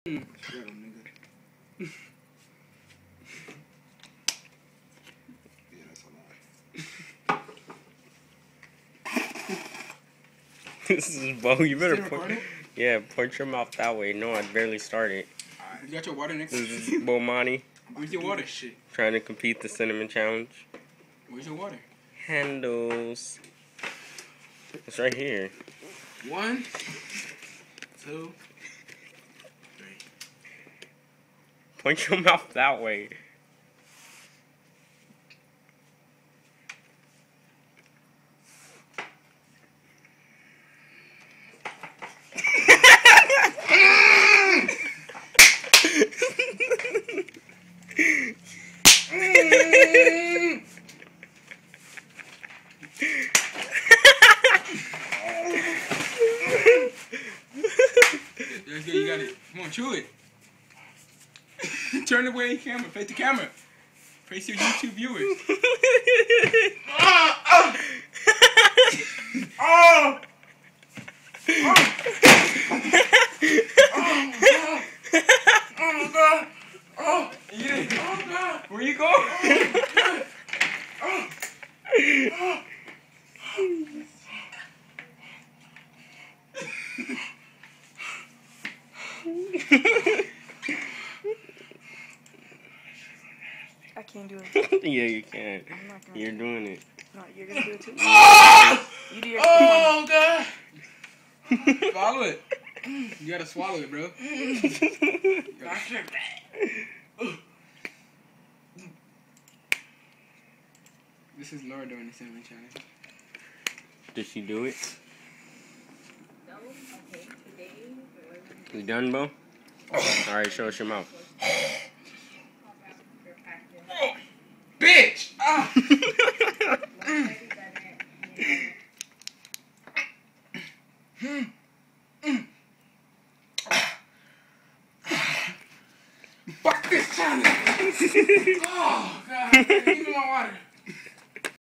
Shut up, nigga. Yeah, that's a lie. This is Bo. You better Still recording? point your mouth that way. No, I barely started. Alright, you got your water next to This you? is Bomani Where's your water? Shit. trying to compete the cinnamon challenge. Where's your water? Handles. It's right here. 1, 2, 3. Point your mouth that way. Let's go, you got it. Come on, chew it. Turn away the camera. Face the camera. Face your YouTube viewers. Oh my god. Oh, eat it. Oh god. Where you going? I can't do it. Yeah, you can. I'm not gonna. You're doing it. No, you're gonna do it too. Oh, You do your oh god. Swallow it. You gotta swallow it, bro. This is Laura doing the cinnamon challenge. Did she do it? No? Okay, today You done, Bo? Alright, show us your mouth. Bitch! Ah! Fuck this challenge! Oh, God. Give me my water.